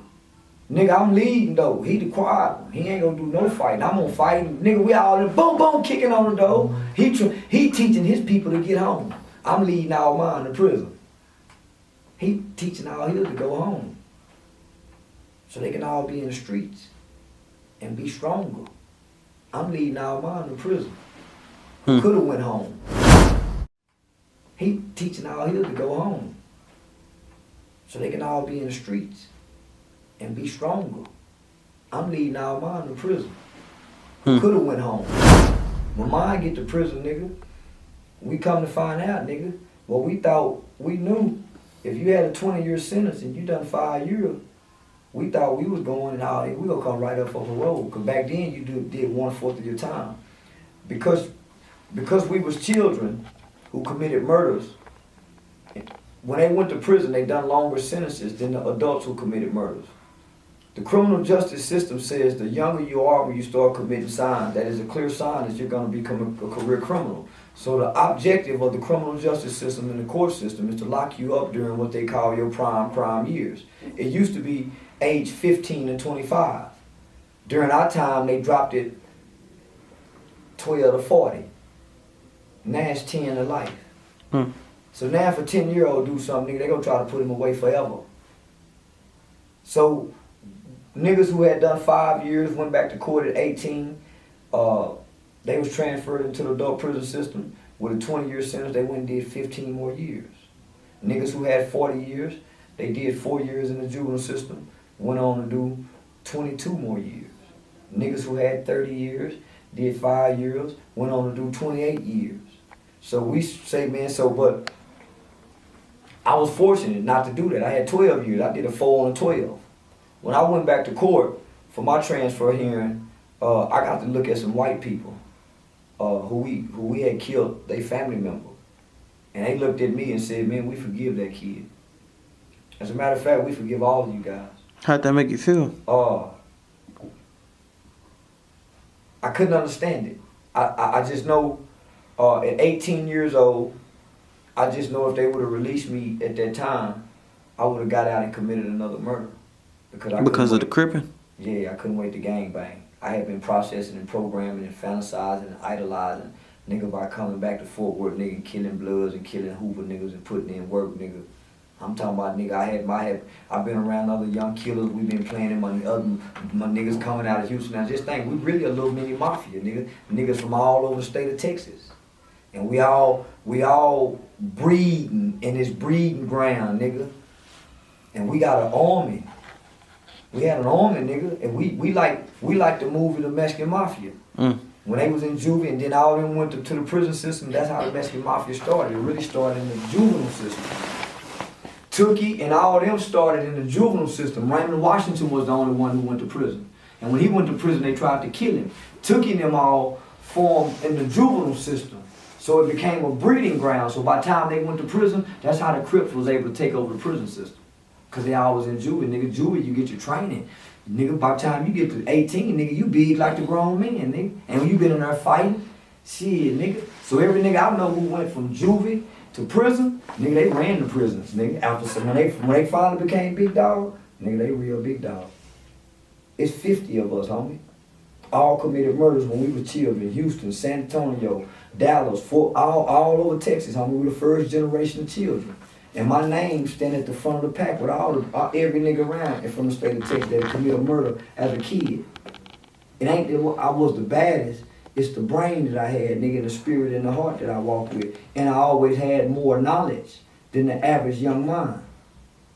Nigga, I'm leading though. He the quiet one. He ain't gonna do no fighting. I'm gonna fight him. Nigga, we all in boom boom kicking on the door. He teaching his people to get home. I'm leading all mine to prison. He teaching all his to go home. So they can all be in the streets and be stronger. I'm leading all mine to prison. Could have went home. He teaching all his to go home. So they can all be in the streets and be stronger. I'm leading all mine to prison. Could have went home. When mine get to prison, nigga, we come to find out, nigga, what we thought we knew. If you had a 20-year sentence and you done 5 years, we thought we was going and we gonna come right up on the road. Cause back then you did 1/4 of your time. Because we was children who committed murders, when they went to prison, they done longer sentences than the adults who committed murders. The criminal justice system says the younger you are when you start committing signs, that is a clear sign that you're going to become a career criminal. So the objective of the criminal justice system and the court system is to lock you up during what they call your prime years. It used to be age 15 to 25. During our time, they dropped it 12 to 40. Now it's 10 to life. So now if a 10-year-old do something, they're going to try to put him away forever. So niggas who had done 5 years, went back to court at 18, they was transferred into the adult prison system. With a 20-year sentence, they went and did 15 more years. Niggas who had 40 years, they did 4 years in the juvenile system, went on to do 22 more years. Niggas who had 30 years, did 5 years, went on to do 28 years. So we say, man, but I was fortunate not to do that. I had 12 years. I did a 4 on a 12. When I went back to court for my transfer hearing, I got to look at some white people who we had killed their family member. And they looked at me and said, man, we forgive that kid. As a matter of fact, we forgive all of you guys. How'd that make you feel? I couldn't understand it. I just know at 18 years old, I just know if they would have released me at that time, I would have got out and committed another murder. Because of the cripping? Yeah, I couldn't wait to gangbang. I had been processing and programming and fantasizing and idolizing nigga by coming back to Fort Worth, nigga, killing Bloods and killing Hoover niggas and putting in work, nigga. I'm talking about, nigga, I've been around other young killers. We've been playing in my niggas coming out of Houston. Now just think, we really a little mini mafia, nigga. Niggas from all over the state of Texas. And we all breeding in this breeding ground, nigga. And we got an army. We had an army, nigga, and we like the movie The Mexican Mafia. When they was in Juvi and then all of them went to the prison system, that's how the Mexican Mafia started. It really started in the juvenile system. Tookie and all of them started in the juvenile system. Raymond Washington was the only one who went to prison. And when he went to prison, they tried to kill him. Tookie and them all formed in the juvenile system. So it became a breeding ground. So by the time they went to prison, that's how the Crips was able to take over the prison system. Because they all was in Juvi. Nigga, Juvi, you get your training. Nigga, by the time you get to 18, nigga, you big like the grown men, nigga. And when you been in there fighting, shit, nigga. So every nigga I know who went from Juvi to prison, nigga, they ran the prisons, nigga. After when they finally became big dog, nigga, they real big dog. It's 50 of us, homie. All committed murders when we were children. Houston, San Antonio, Dallas, all over Texas, homie. We were the first generation of children. And my name stand at the front of the pack with every nigga around and from the state of Texas that committed a murder as a kid. It ain't that I was the baddest. It's the brain that I had, nigga, and the spirit and the heart that I walked with. And I always had more knowledge than the average young mind.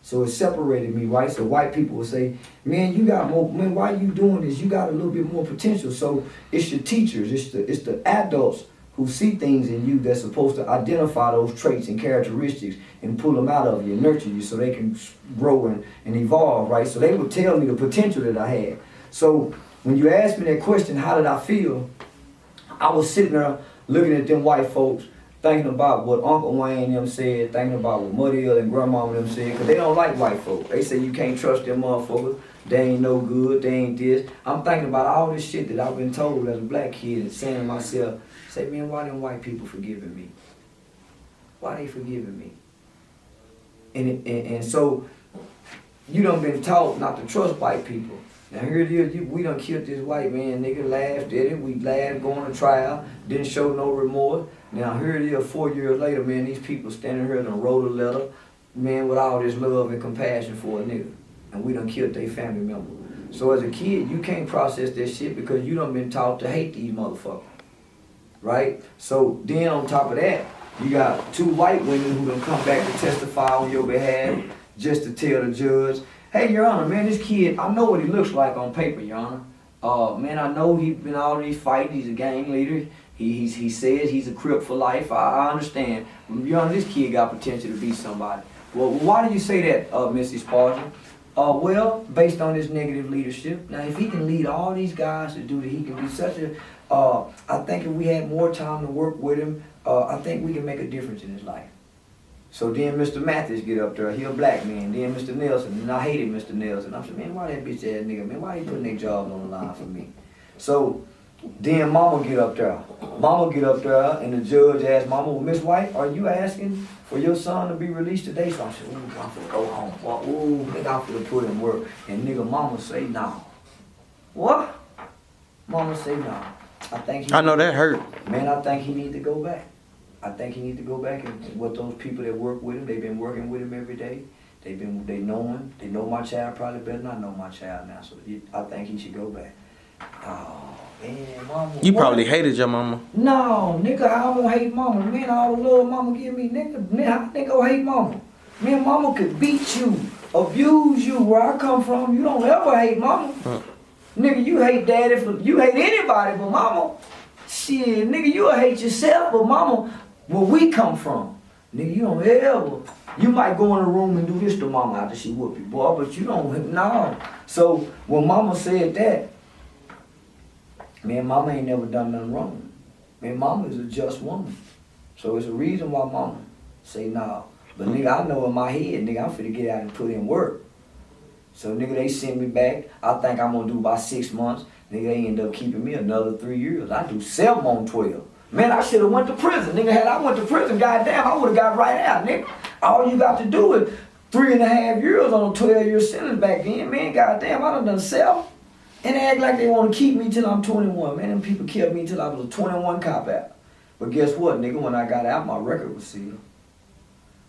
So it separated me, right? So white people would say, man, you got more, man, why you doing this? You got a little bit more potential. So it's your teachers, it's the adults who see things in you that's supposed to identify those traits and characteristics and pull them out of you and nurture you so they can grow and evolve, right? So they would tell me the potential that I had. So when you asked me that question, how did I feel? I was sitting there looking at them white folks, thinking about what Uncle Wayne and them said, thinking about what Muddy and Grandmama and them said, because they don't like white folks. They say you can't trust them motherfuckers. They ain't no good, they ain't this. I'm thinking about all this shit that I've been told as a black kid and saying to myself, say, man, why them white people forgiving me? Why they forgiving me? And so you done been taught not to trust white people. Now here it is, we done killed this white man, nigga, laughed at it, we laughed, going to trial, didn't show no remorse. Now here it is, 4 years later, man, these people standing here and wrote a letter, man, with all this love and compassion for a nigga. And we done killed their family member. So as a kid, you can't process that shit because you done been taught to hate these motherfuckers. Right? So then on top of that, you got 2 white women who done come back to testify on your behalf just to tell the judge, hey, Your Honor, man, this kid, I know what he looks like on paper, Your Honor. Man, I know he's been all these fights, he's a gang leader. He says he's a Crip for life. I understand. Your Honor, this kid got potential to be somebody. Well, why do you say that, Mrs. Spartan? Well, based on his negative leadership. Now, if he can lead all these guys to do that, he can be such a, I think if we had more time to work with him, I think we can make a difference in his life. So then Mr. Mathis get up there, he a black man. Then Mr. Nelson, and I hated Mr. Nelson. I said, man, why that bitch ass nigga, man, why he putting their jobs on the line for me? So then Mama get up there. Mama get up there, and the judge asked Mama, well, Miss White, are you asking for your son to be released today? So I said, ooh, I'm finna go home. Ooh, nigga, I'm finna put in work. And nigga, Mama say no. What? Mama say no. I know that hurt. Man, I think he need to go back. I think he need to go back and what those people that work with him, they've been working with him every day. They know him. They know my child probably better than I know my child now. So I think he should go back. Oh, man, Mama. You probably hated your mama. No, nigga, I don't hate Mama. Man, all the love Mama give me, nigga, I think I hate Mama. Man, Mama could beat you, abuse you. Where I come from, you don't ever hate Mama. Nigga, you hate Daddy you hate anybody but Mama. Shit, nigga, you'll hate yourself, but Mama, where we come from, nigga, you don't ever. You might go in the room and do this to Mama after she whoop you, boy, but you don't, no. So when Mama said that, man, Mama ain't never done nothing wrong. Man, Mama is a just woman. So it's a reason why Mama say no. But nigga, I know in my head, nigga, I'm finna get out and put in work. So nigga, they send me back. I think I'm gonna do about 6 months. Nigga, they end up keeping me another 3 years. I do 7 on 12. Man, I should have went to prison. Nigga, had I went to prison, goddamn, I would have got right out, nigga. All you got to do is 3.5 years on a 12-year sentence back then. Man, goddamn, I done 7. And they act like they want to keep me till I'm 21. Man, them people kept me till I was a 21 cop out. But guess what, nigga? When I got out, my record was sealed.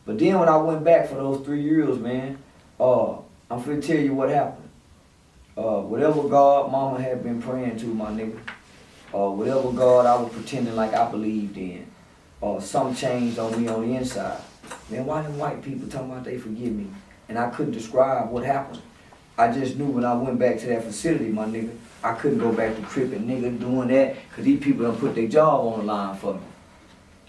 But then when I went back for those 3 years, man, I'm finna tell you what happened. Whatever God Mama had been praying to, my nigga, whatever God I was pretending like I believed in, something changed on me on the inside. Man, why them white people talking about they forgive me? And I couldn't describe what happened. I just knew when I went back to that facility, my nigga, I couldn't go back to tripping, nigga, doing that, because these people done put their job on the line for me.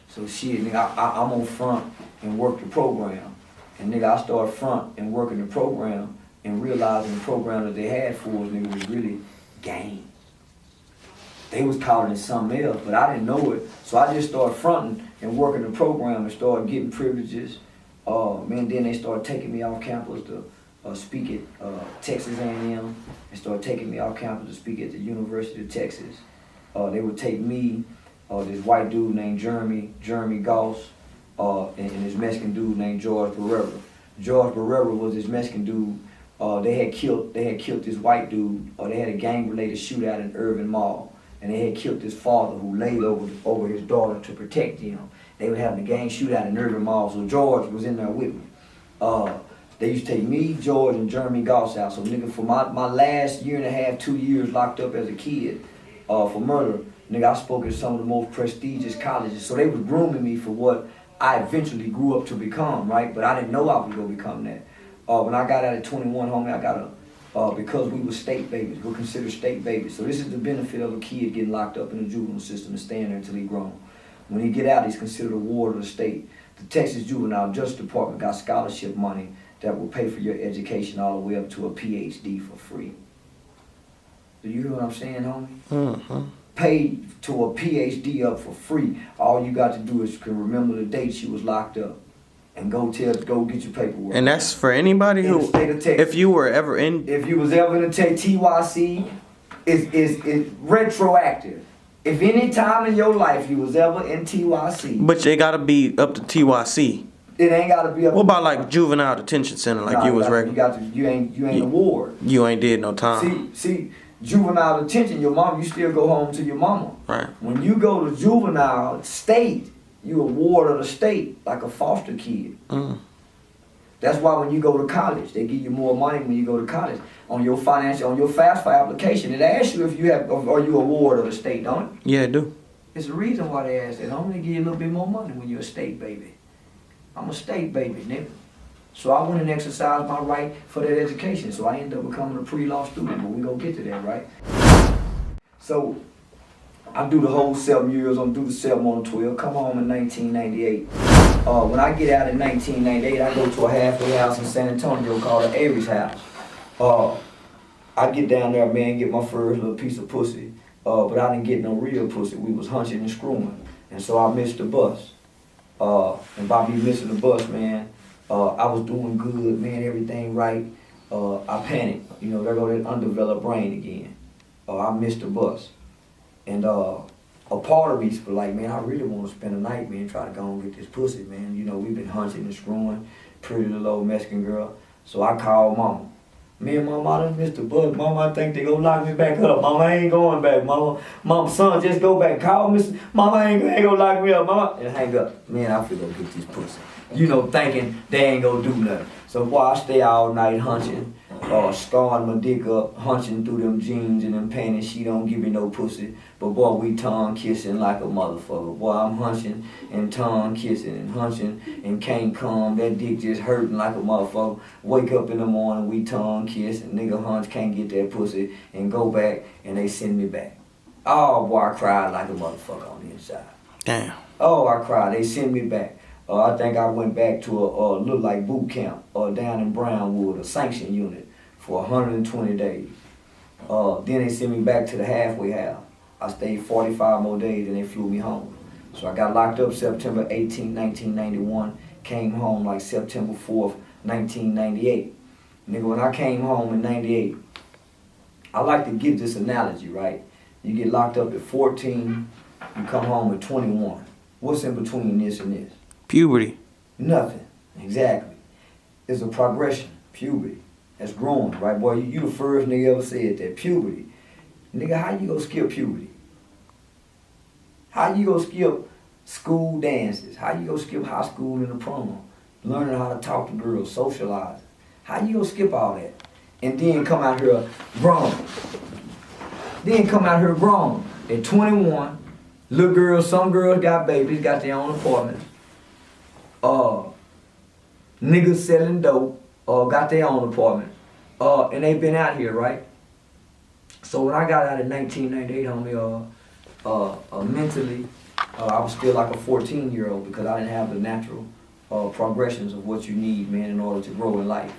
So shit, nigga, I'm on front and work the program. And nigga, I started front and working the program and realizing the program that they had for us, nigga, was really gang. They was calling it something else, but I didn't know it. So I just started fronting and working the program and started getting privileges. Man, then they started taking me off campus to speak at Texas A&M, and started taking me off campus to speak at the University of Texas. They would take me, this white dude named Jeremy Goss, and this Mexican dude named George Barrera. George Barrera was this Mexican dude. They had killed this white dude. They had a gang-related shootout in Irving Mall, and they had killed this father who laid over his daughter to protect him. They were having a gang shootout in Irving Mall, so George was in there with me. They used to take me, George, and Jeremy Goss out. So nigga, for my last 1.5, 2 years locked up as a kid for murder, nigga, I spoke at some of the most prestigious colleges. So they was grooming me for what I eventually grew up to become, right? But I didn't know I was gonna become that. When I got out at 21, homie, I got because we were state babies, we're considered state babies. So this is the benefit of a kid getting locked up in the juvenile system and staying there until he's grown. When he get out, he's considered a ward of the state. The Texas Juvenile Justice Department got scholarship money that will pay for your education all the way up to a PhD for free. Do you hear what I'm saying, homie? Mm-hmm. Pay to a PhD up for free. All you got to do is remember the date she was locked up, and go get your paperwork. And that's for anybody in who, the state of Texas. if you were ever in, If you was ever in the TYC, it's retroactive. If any time in your life you was ever in TYC, but they gotta be up to TYC. it ain't gotta be up. What about like juvenile detention center, like you was regular? You ain't a ward. You ain't did no time. See, juvenile detention, your mom, you still go home to your mama. Right. When you go to juvenile state, you a ward of the state, like a foster kid. Mm. That's why when you go to college, they give you more money when you go to college. On your FAFSA application, it asks you if you have, are you a ward of the state, don't it? Yeah, it do. It's the reason why they ask that. I'm gonna give you a little bit more money when you're a state baby. I'm a state baby, nigga. So I went and exercised my right for that education. So I ended up becoming a pre-law student, but we gonna get to that, right? So I do the whole 7 years. I'm do the 7 on the 12. Come home in 1998. When I get out in 1998, I go to a halfway house in San Antonio called the Avery's house. I get down there, man, get my first little piece of pussy. But I didn't get no real pussy. We was hunching and screwing. And so I missed the bus. And by me missing the bus, man, I was doing good, man, everything right. I panicked. You know, there go that undeveloped brain again. I missed the bus. And a part of me was like, man, I really want to spend the night, man, try to go and get this pussy, man. You know, we've been hunching and screwing, pretty little old Mexican girl. So I called Mama. Me and Mama, I done missed the bus. Mama, I think they gonna lock me back up. Mama, I ain't going back. Mama, son, just go back. Call Mr. Mama, ain't gonna lock me up. Mama, and hang up. Man, I feel gonna get this pussy. You know, thinking they ain't gonna do nothing. So boy, I stay all night hunching, scarring my dick up, hunching through them jeans and them panties. She don't give me no pussy. But boy, we tongue kissing like a motherfucker. Boy, I'm hunching and tongue kissing and hunching and can't come. That dick just hurting like a motherfucker. Wake up in the morning, we tongue kiss and nigga hunch can't get that pussy and go back and they send me back. Oh boy, I cried like a motherfucker on the inside. Damn. Oh, I cried. They sent me back. I think I went back to a look like boot camp down in Brownwood, a sanction unit for 120 days. Then they sent me back to the halfway house. I stayed 45 more days and they flew me home. So I got locked up September 18, 1991, came home like September 4th, 1998. Nigga, when I came home in 98, I like to give this analogy, right? You get locked up at 14, you come home at 21. What's in between this and this? Puberty. Nothing. Exactly. It's a progression. Puberty. That's growing, right, boy? You the first nigga ever said that. Puberty. Nigga, how you gonna skip puberty? How you gonna skip school dances? How you gonna skip high school and the prom? Learning how to talk to girls, socializing. How you gonna skip all that? And then come out here grown. At 21, little girls, some girls got babies, got their own apartments. Niggas selling dope, got their own apartment. And they been out here, right? So when I got out in 1998, homie, mentally, I was still like a 14-year-old because I didn't have the natural progressions of what you need, man, in order to grow in life.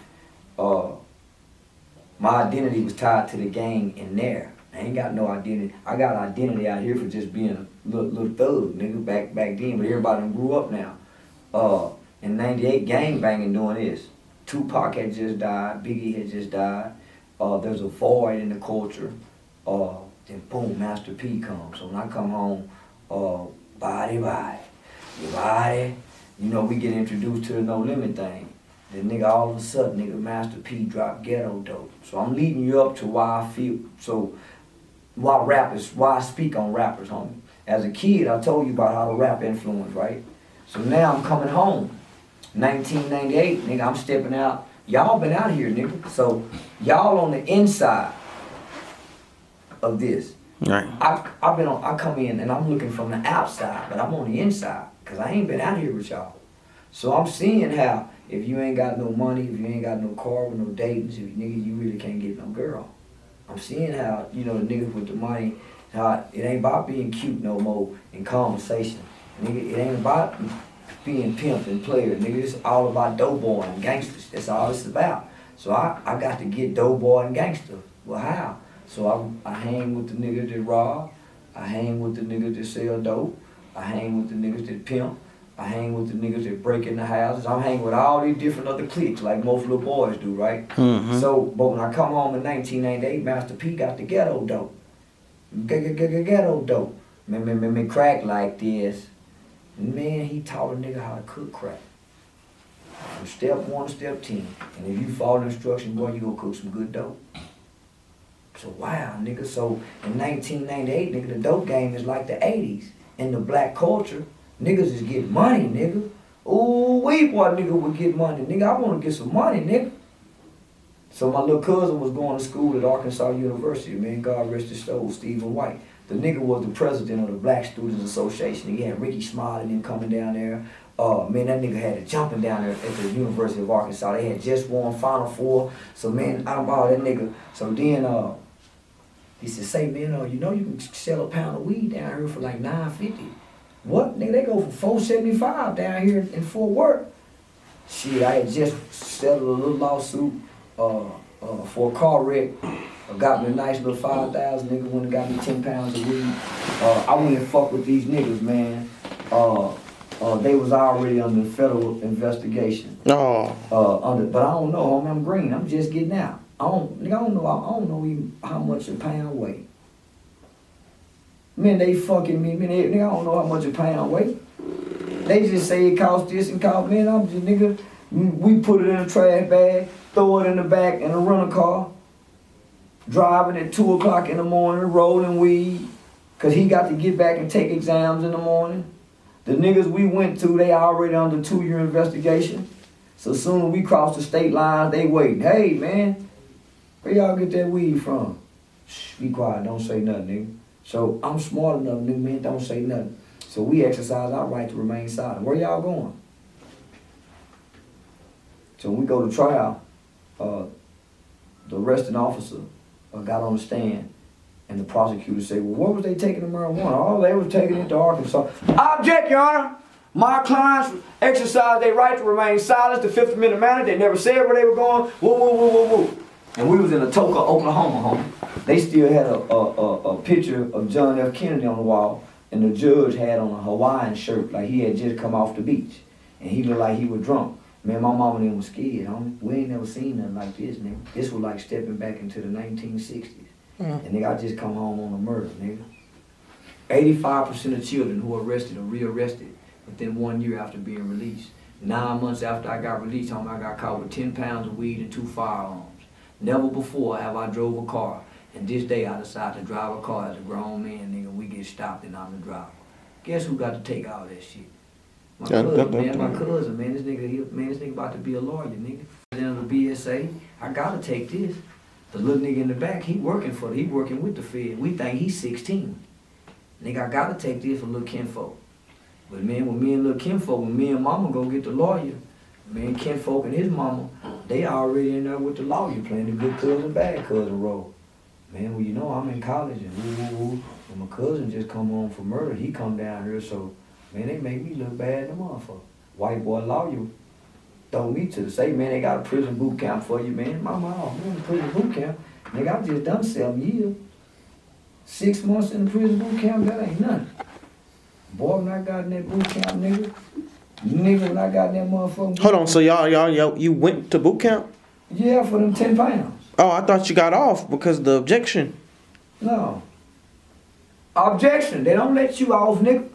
My identity was tied to the gang in there. I ain't got no identity. I got identity out here for just being a little thug, nigga, back then, but everybody done grew up now. In 98, gang banging doing this. Tupac had just died, Biggie had just died. There's a void in the culture. Then boom, Master P comes. So when I come home, body, your body, you know, we get introduced to the No Limit thing. Then nigga, all of a sudden, nigga, Master P dropped Ghetto Dope. So I'm leading you up to why I feel, so why I speak on rappers, homie. As a kid, I told you about how the rap influenced, right? So now I'm coming home. 1998, nigga, I'm stepping out. Y'all been out here, nigga. So y'all on the inside of this. Right. I come in and I'm looking from the outside, but I'm on the inside because I ain't been out here with y'all. So I'm seeing how if you ain't got no money, if you ain't got no car with no datings, if nigga, you really can't get no girl. I'm seeing how, you know, the niggas with the money, how it ain't about being cute no more in conversation. Nigga, it ain't about being pimp and player. Nigga, it's all about dope boy and gangsters. That's all it's about. So I got to get dope boy and gangster. Well, how? So I hang with the niggas that rob. I hang with the niggas that sell dope. I hang with the niggas that pimp. I hang with the niggas that break in the houses. I'm hanging with all these different other cliques like most little boys do, right? Mm-hmm. So, but when I come home in 1998, Master P got the ghetto dope. Ghetto dope. Man, crack like this. Man, he taught a nigga how to cook crack. From step 1 to step 10. And if you follow the instruction, boy, you gonna cook some good dope. So, wow, nigga. So, in 1998, nigga, the dope game is like the 80s. In the black culture, niggas is getting money, nigga. Ooh, wee, boy, nigga would get money. Nigga, I want to get some money, nigga. So my little cousin was going to school at Arkansas University, man, God rest his soul, Charleston White. The nigga was the president of the Black Students Association. He had Ricky Smiley and them coming down there. Man, that nigga had it jumping down there at the University of Arkansas. They had just won Final Four. So, man, I bought that nigga. So then, he said, say, man, you know you can sell a pound of weed down here for like $9.50. What? Nigga, they go for $4.75 down here in Fort Worth. Shit, I had just settled a little lawsuit for a car wreck. Got me a nice little $5,000. Nigga went and got me 10 pounds of weed. I went and fucked with these niggas, man. They was already under federal investigation. Oh. But I don't know, homie. I'm green. I'm just getting out. I don't know even how much a pound weigh. Man, they fucking me. Man, I don't know how much a pound weigh. They just say it costs this and costs, man, I'm just, nigga, we put it in a trash bag, throw it in the back in a rental car, driving at 2 o'clock in the morning, rolling weed, cause he got to get back and take exams in the morning. The niggas we went to, they already under 2-year investigation. So soon as we cross the state line, they waiting. Hey, man, where y'all get that weed from? Shh, be quiet, don't say nothing, nigga. So I'm smart enough, nigga, man, don't say nothing. So we exercise our right to remain silent. Where y'all going? So when we go to trial, the arresting officer got on the stand, and the prosecutor said, well, what was they taking the marijuana? Oh, they was taking it to Arkansas. I object, Your Honor. My clients exercised their right to remain silent the 50-minute manner. They never said where they were going. Woo, woo, woo, woo, woo. And we was in Atoka, Oklahoma, homie. They still had a picture of John F. Kennedy on the wall, and the judge had on a Hawaiian shirt like he had just come off the beach. And he looked like he was drunk. Man, my mama and them was scared, homie. We ain't never seen nothing like this, nigga. This was like stepping back into the 1960s. And nigga, I just come home on a murder, nigga. 85% of children who are arrested are rearrested within 1 year after being released. 9 months after I got released, homie, I got caught with 10 pounds of weed and 2 firearms. Never before have I drove a car. And this day I decided to drive a car as a grown man, nigga. We get stopped and I'm the driver. Guess who got to take all that shit? My cousin, man. This nigga about to be a lawyer, nigga. In the BSA, I gotta take this. The little nigga in the back, he working with the Fed. We think he's 16. Nigga, I gotta take this for little kinfolk. But man, when me and little kinfolk, when me and mama go get the lawyer, man, kinfolk and his mama, they already in there with the lawyer playing the good cousin, bad cousin role. Man, well, you know, I'm in college and and my cousin just come home for murder. He come down here, so, man, they make me look bad in the motherfucker. White boy lawyer throw me to the say, man, they got a prison boot camp for you, man. My mom, man, prison boot camp. Nigga, I just done 7 years. 6 months in the prison boot camp, that ain't nothing. Boy, when I got in that boot camp, nigga, when I got in that motherfucker. Hold on, so y'all, you went to boot camp? Yeah, for them 10 pounds. Oh, I thought you got off because of the objection. No. Objection, they don't let you off, nigga.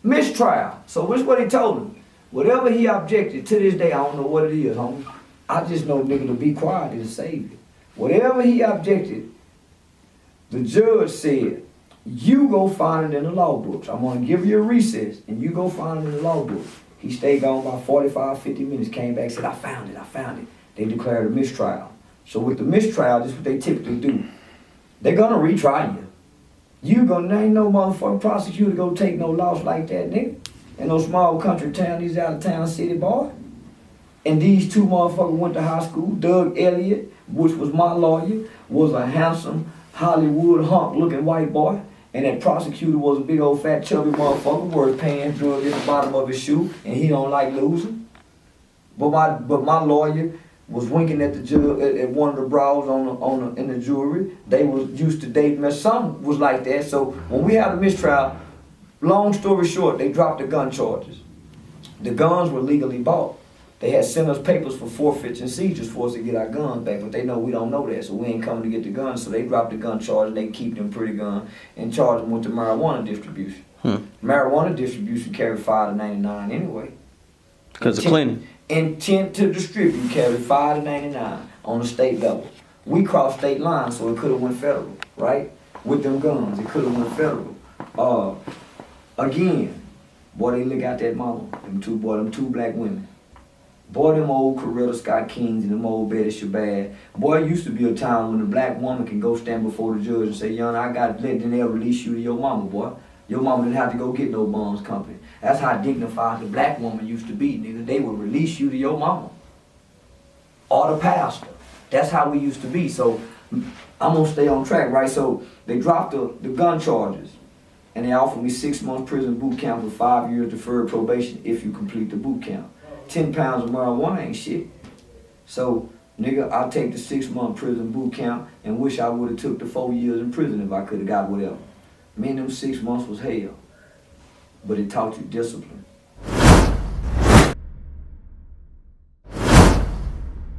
Mistrial. So what's what he told him? Whatever he objected, to this day, I don't know what it is, homie. I just know, nigga, to be quiet is a savior. Whatever he objected, the judge said, you go find it in the law books. I'm going to give you a recess, and you go find it in the law books. He stayed gone about 45, 50 minutes, came back, said, I found it. They declared a mistrial. So with the mistrial, this is what they typically do. They're going to retry you. Ain't no motherfucking prosecutor gonna take no loss like that, nigga. In no small country town, these out of town city boy. And these two motherfuckers went to high school. Doug Elliott, which was my lawyer, was a handsome Hollywood hunk looking white boy. And that prosecutor was a big old fat chubby motherfucker, wore his pants drug in the bottom of his shoe, and he don't like losing. But my lawyer was winking at the judge, at one of the bros in the jury. They was used to dating, and some was like that. So when we had a mistrial, long story short, they dropped the gun charges. The guns were legally bought. They had sent us papers for forfeits and seizures for us to get our guns back, but they know we don't know that, so we ain't coming to get the guns. So they dropped the gun charge and they keep them pretty gun and charge them with the marijuana distribution. Marijuana distribution carried 5 to 99 anyway. Because of Clinton. Intent to distribute carried 5 to 99 on the state level. We crossed state lines, so it could have went federal, right? With them guns, it could have went federal. Again, boy, they look out that mama, them two black women. Boy, them old Coretta Scott Kings and them old Betty Shabazz. Boy, it used to be a time when a black woman can go stand before the judge and say, "Young, I got to let they'll release you to your mama, boy. Your mama didn't have to go get no bonds company." That's how dignified the black woman used to be, nigga. They would release you to your mama. Or the pastor. That's how we used to be. So I'm gonna stay on track, right? So they dropped the gun charges. And they offered me 6 months prison boot camp with 5 years deferred probation if you complete the boot camp. 10 pounds of marijuana ain't shit. So, nigga, I'll take the 6-month prison boot camp and wish I would have took the 4 years in prison if I could have got whatever. Man, them 6 months was hell. But it taught you discipline.